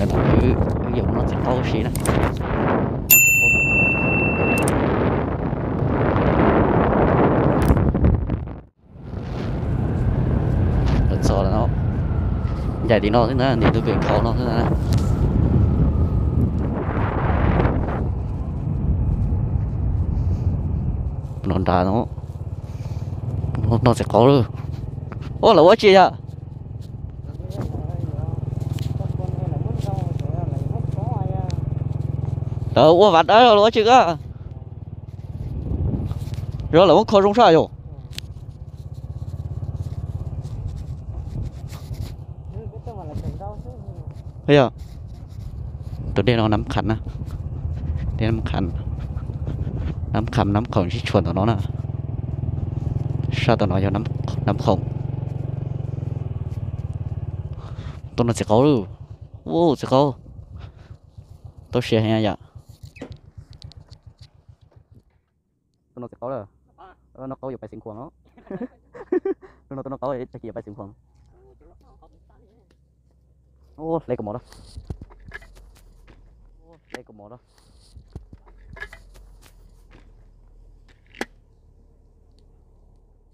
này là cái dụng nó sẽ có xí này. Thật sợ là nó dài thì nó thế này thì tôi việc khó nó thế này. Nó đá nó sẽ có được. Ô là quá chi à? Đó, quá vặt đấy là quá chi á. Rồi là quá khó rung sao rồi. Thấy à? Tụi đây nó nắm khăn á. Đây nắm khăn. Nắm khổng chỉ chuẩn của nó nè. Sao tụi nó cho nắm khổng. Tụi nó sẽ có được. Ô sẽ có. Tôi sẽ hay vậy. Tụi nó sẽ có rồi. Nó có phải sinh khuẩn đó. Tụi nó có để cho phải sinh khuẩn. Ô lấy cái mỏ đó. Lấy cái mỏ đó.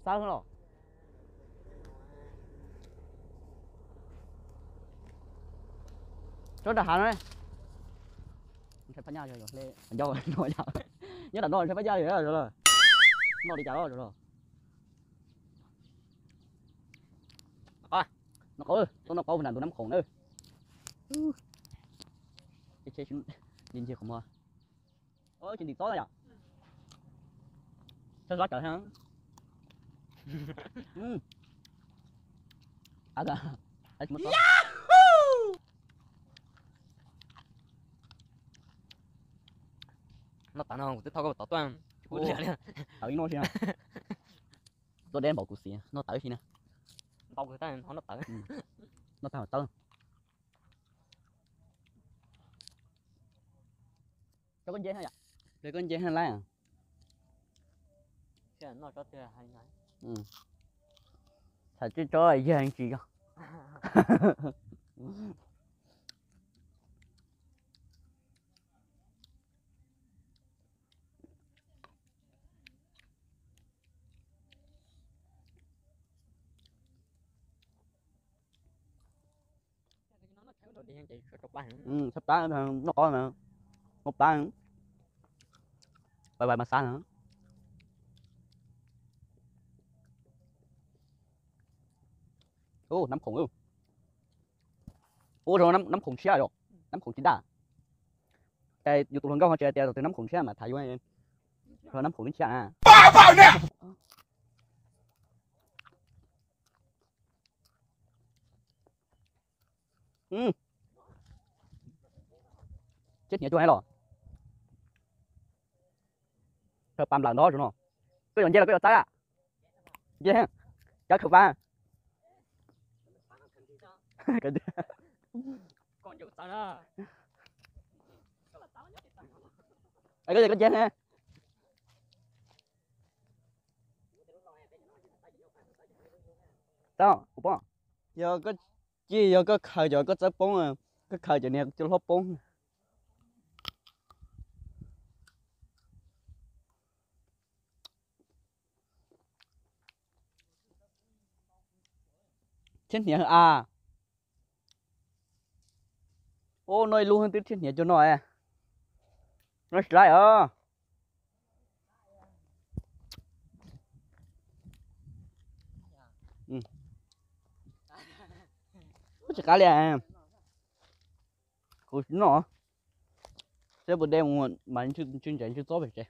Sao không? Rất là hẳn đấy. Phải phá nhau rồi lên. Do nó nhá. Nhất là nó phải phá nhau rồi. Nó đi chào rồi. À, nó có phần nào tụi nắm khủng nữa. Cái chế chúng nhìn chưa không mơ. Ôi chuyện gì tối rồi. Sao gió trời hả? À kìa. Đấy mất rồi. Nó tao nó tôi thao có tao toan. Tao nó xem. Tôi đen bỏ cục xì, nó tới khi nè. Tao người ta nó tới. Nó tao tới. Cho con dê hay vậy? Để con dê hay lá à? Cái nó cho chơi hay ngay. Thật chứ cho là dê anh chị không? Sắp tới nó có mà. Một tay. Bài mà xa nữa. Ô, nắm khủng luôn. Ô rồi nắm khủng xe rồi. Nắm khủng chính đà. Cái YouTube hướng cao chơi từ nắm khủng xe mà thầy quay. Rồi nắm khủng đến xe à. Ba vào nè. Chết nhẹ chú hay rồi. Rồi băm lần đó rồi nó. Cái dọn dê là cái dọn trái à. Dê ha. Chắc khẩu ba. Con chịu tao đó. Cái gì con dê ha. Đó, ủa. Giờ có chi giờ có khởi giờ có trái bóng à. Cái khởi giờ này cho lốp bóng. Chết nhẹ à. Ô nơi luôn hơn tiếng chết nhẹ cho nó à. Nó lại à. Có cá liền à. Cô nó. Thế bữa đêm mà chương trình chưa tốt vậy.